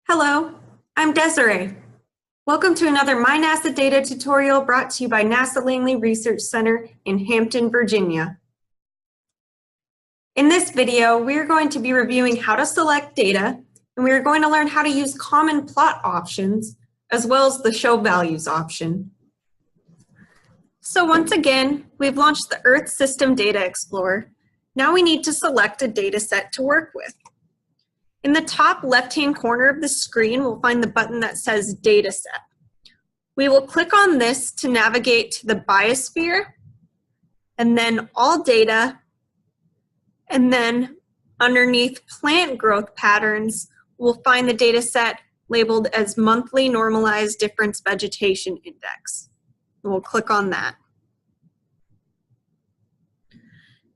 Hello, I'm Desiree. Welcome to another My NASA Data tutorial brought to you by NASA Langley Research Center in Hampton, Virginia. In this video, we are going to be reviewing how to select data, and we are going to learn how to use common plot options, as well as the show values option. So once again, we've launched the Earth System Data Explorer. Now we need to select a data set to work with. In the top left-hand corner of the screen, we'll find the button that says Dataset. We will click on this to navigate to the biosphere, and then All Data, and then underneath Plant Growth Patterns, we'll find the dataset labeled as Monthly Normalized Difference Vegetation Index. We'll click on that.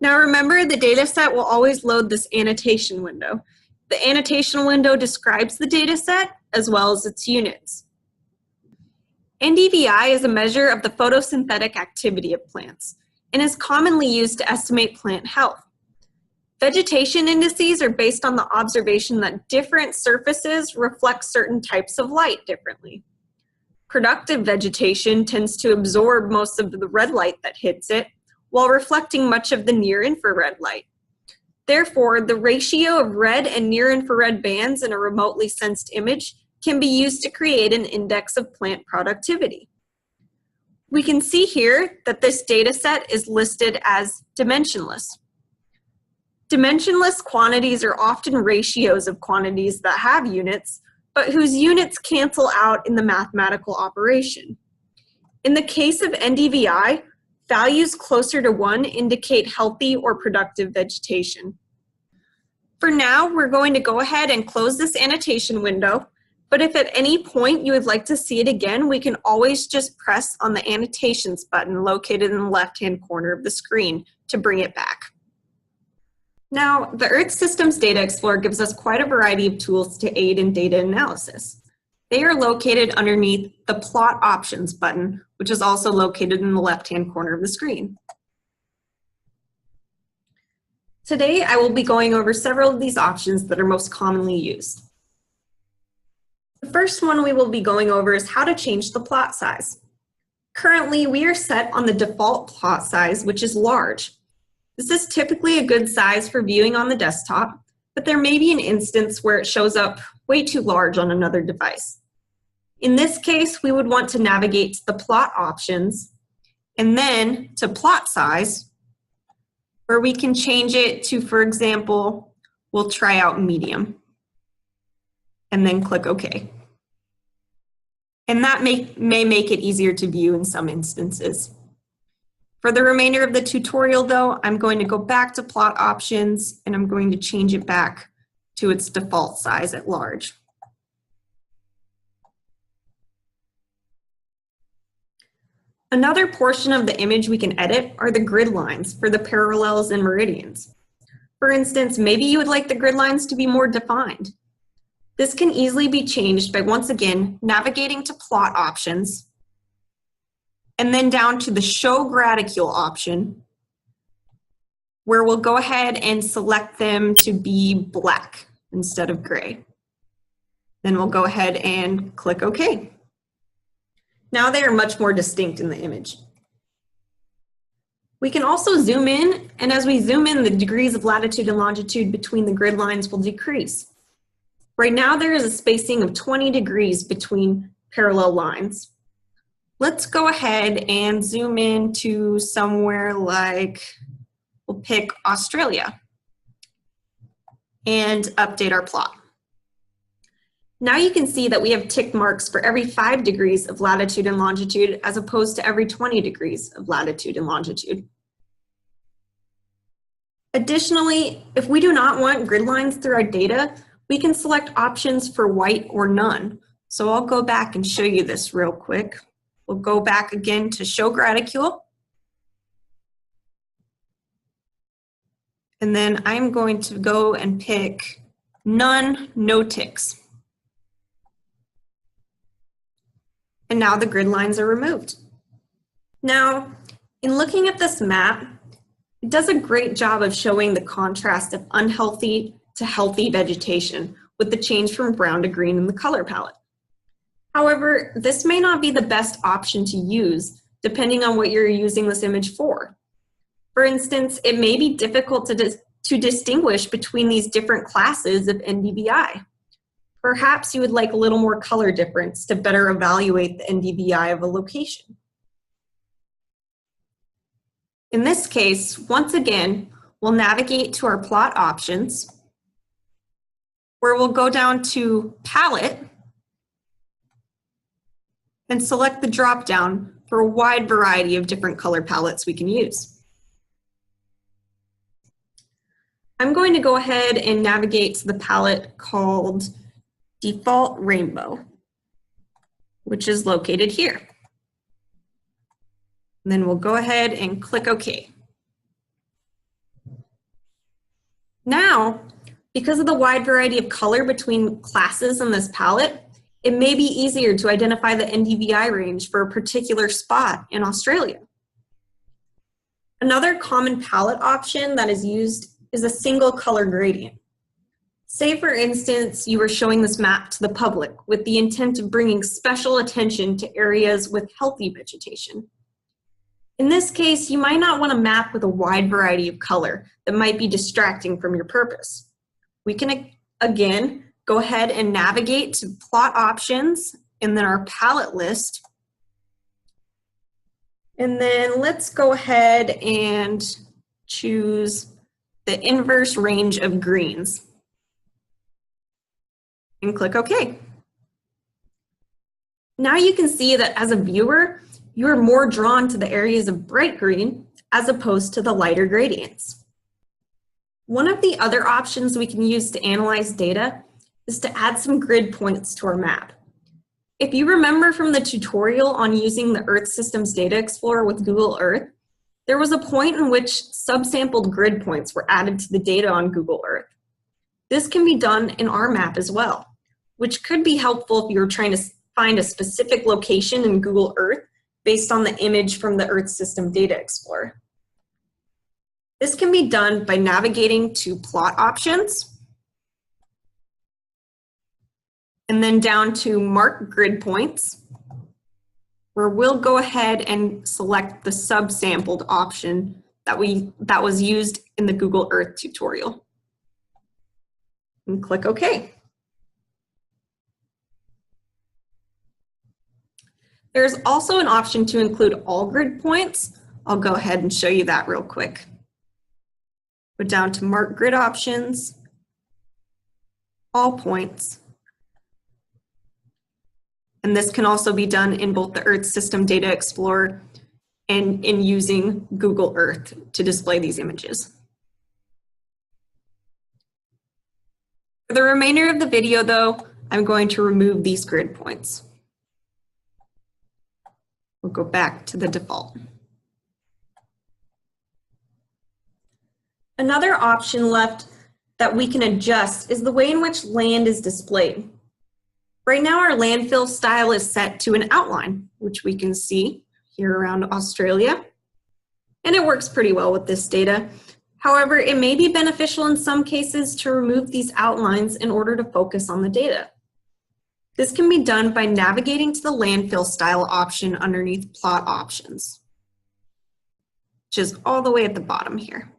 Now remember, the dataset will always load this annotation window. The annotation window describes the dataset as well as its units. NDVI is a measure of the photosynthetic activity of plants and is commonly used to estimate plant health. Vegetation indices are based on the observation that different surfaces reflect certain types of light differently. Productive vegetation tends to absorb most of the red light that hits it, while reflecting much of the near-infrared light. Therefore, the ratio of red and near-infrared bands in a remotely sensed image can be used to create an index of plant productivity. We can see here that this data set is listed as dimensionless. Dimensionless quantities are often ratios of quantities that have units, but whose units cancel out in the mathematical operation. In the case of NDVI, values closer to 1 indicate healthy or productive vegetation. For now, we're going to go ahead and close this annotation window, but if at any point you would like to see it again, we can always just press on the annotations button located in the left-hand corner of the screen to bring it back. Now, the Earth Systems Data Explorer gives us quite a variety of tools to aid in data analysis. They are located underneath the Plot Options button, which is also located in the left-hand corner of the screen. Today, I will be going over several of these options that are most commonly used. The first one we will be going over is how to change the plot size. Currently, we are set on the default plot size, which is large. This is typically a good size for viewing on the desktop, but there may be an instance where it shows up way too large on another device. In this case, we would want to navigate to the plot options and then to plot size, where we can change it to, for example, we'll try out medium, and then click OK. And that may make it easier to view in some instances. For the remainder of the tutorial, though, I'm going to go back to plot options, and I'm going to change it back to its default size at large. Another portion of the image we can edit are the grid lines for the parallels and meridians. For instance, maybe you would like the grid lines to be more defined. This can easily be changed by, once again, navigating to plot options, and then down to the show graticule option, where we'll go ahead and select them to be black instead of gray. Then we'll go ahead and click OK. Now they are much more distinct in the image. We can also zoom in, and as we zoom in, the degrees of latitude and longitude between the grid lines will decrease. Right now there is a spacing of 20 degrees between parallel lines. Let's go ahead and zoom in to somewhere like, we'll pick Australia, and update our plot. Now you can see that we have tick marks for every 5 degrees of latitude and longitude as opposed to every 20 degrees of latitude and longitude. Additionally, if we do not want grid lines through our data, we can select options for white or none. So I'll go back and show you this real quick. We'll go back again to show graticule. And then I'm going to go and pick none, no ticks. And now the grid lines are removed. Now, in looking at this map, It does a great job of showing the contrast of unhealthy to healthy vegetation with the change from brown to green in the color palette. However, this may not be the best option to use depending on what you're using this image for. For instance, it may be difficult to distinguish between these different classes of NDVI. Perhaps you would like a little more color difference to better evaluate the NDVI of a location. In this case, once again, we'll navigate to our plot options, where we'll go down to Palette and select the drop-down for a wide variety of different color palettes we can use. I'm going to go ahead and navigate to the palette called Default Rainbow, which is located here. And then we'll go ahead and click OK. Now, because of the wide variety of color between classes in this palette, it may be easier to identify the NDVI range for a particular spot in Australia. Another common palette option that is used is a single color gradient. Say, for instance, you were showing this map to the public with the intent of bringing special attention to areas with healthy vegetation. In this case, you might not want a map with a wide variety of color that might be distracting from your purpose. We can, again, go ahead and navigate to plot options and then our palette list. And then let's go ahead and choose the inverse range of greens and click OK. Now you can see that as a viewer, you are more drawn to the areas of bright green as opposed to the lighter gradients. One of the other options we can use to analyze data is to add some grid points to our map. If you remember from the tutorial on using the Earth Systems Data Explorer with Google Earth, there was a point in which subsampled grid points were added to the data on Google Earth. This can be done in our map as well, which could be helpful if you're trying to find a specific location in Google Earth based on the image from the Earth System Data Explorer. This can be done by navigating to Plot Options, and then down to Mark Grid Points, where we'll go ahead and select the subsampled option that was used in the Google Earth tutorial. And click OK. There's also an option to include all grid points. I'll go ahead and show you that real quick. Go down to Mark Grid Options, All Points. And this can also be done in both the Earth System Data Explorer and in using Google Earth to display these images. For the remainder of the video, though, I'm going to remove these grid points. We'll go back to the default. Another option left that we can adjust is the way in which land is displayed. Right now, our landfill style is set to an outline, which we can see here around Australia, and it works pretty well with this data. However, it may be beneficial in some cases to remove these outlines in order to focus on the data. This can be done by navigating to the landfill style option underneath plot options, which is all the way at the bottom here.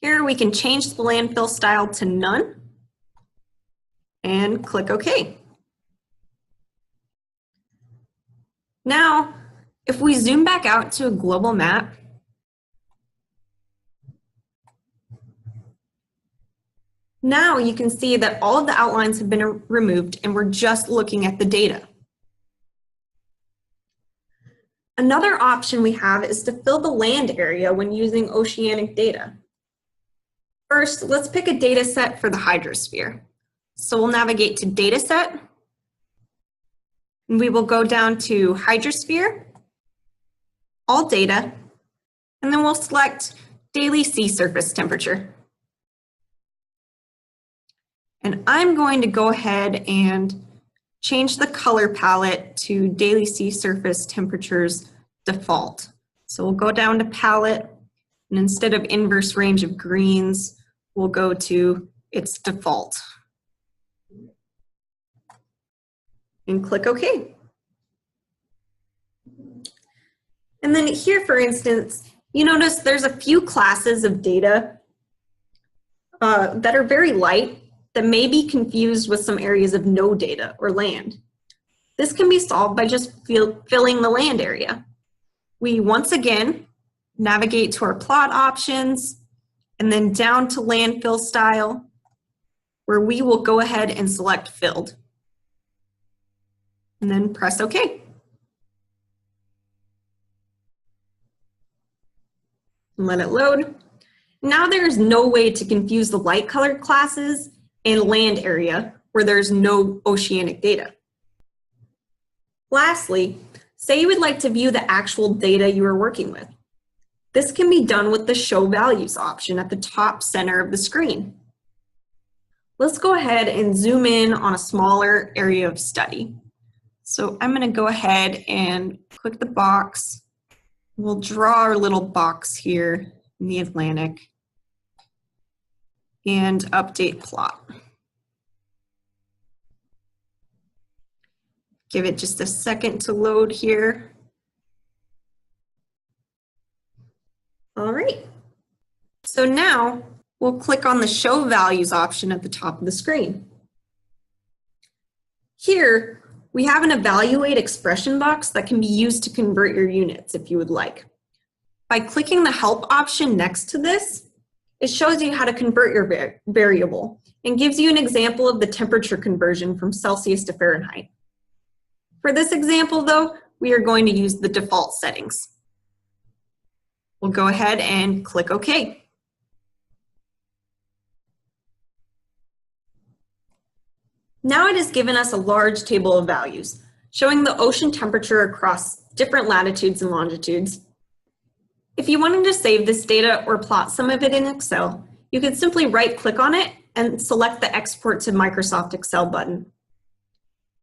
Here we can change the landfill style to none and click OK. Now, if we zoom back out to a global map, now you can see that all of the outlines have been removed and we're just looking at the data. Another option we have is to fill the land area when using oceanic data. First, let's pick a data set for the hydrosphere. So we'll navigate to Dataset, and we will go down to Hydrosphere, All Data, and then we'll select Daily Sea Surface Temperature. And I'm going to go ahead and change the color palette to Daily Sea Surface Temperatures Default, So we'll go down to palette, and instead of inverse range of greens, we'll go to its default. And click OK. And then here, for instance, you notice there's a few classes of data that are very light that may be confused with some areas of no data or land. This can be solved by just filling the land area. We once again navigate to our plot options and then down to landfill style, where we will go ahead and select filled. And then press OK. And let it load. Now there's no way to confuse the light colored classes and land area where there's no oceanic data. Lastly, say you would like to view the actual data you are working with. This can be done with the Show Values option at the top center of the screen. Let's go ahead and zoom in on a smaller area of study. So I'm going to go ahead and click the box. We'll draw our little box here in the Atlantic and update plot. Give it just a second to load here. All right. So now we'll click on the Show Values option at the top of the screen. Here, we have an Evaluate Expression box that can be used to convert your units if you would like. By clicking the Help option next to this, it shows you how to convert your variable and gives you an example of the temperature conversion from Celsius to Fahrenheit. For this example, though, we are going to use the default settings. We'll go ahead and click OK. Now it has given us a large table of values, showing the ocean temperature across different latitudes and longitudes. If you wanted to save this data or plot some of it in Excel, you could simply right-click on it and select the Export to Microsoft Excel button.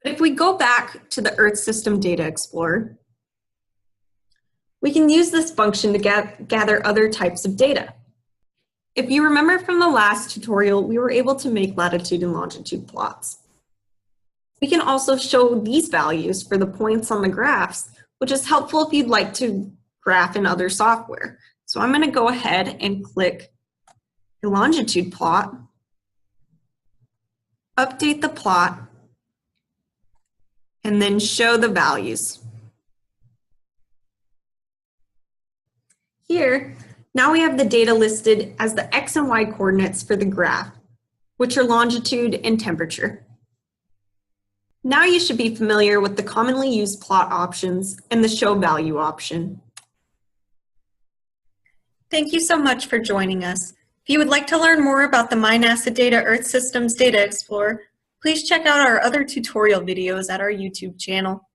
But if we go back to the Earth System Data Explorer, we can use this function to gather other types of data. If you remember from the last tutorial, we were able to make latitude and longitude plots. We can also show these values for the points on the graphs, which is helpful if you'd like to graph in other software. So I'm going to go ahead and click the longitude plot, update the plot, and then show the values. Here, now we have the data listed as the X and Y coordinates for the graph, which are longitude and temperature. Now you should be familiar with the commonly used plot options and the Show Value option. Thank you so much for joining us. If you would like to learn more about the MyNASA Data Earth Systems Data Explorer, please check out our other tutorial videos at our YouTube channel.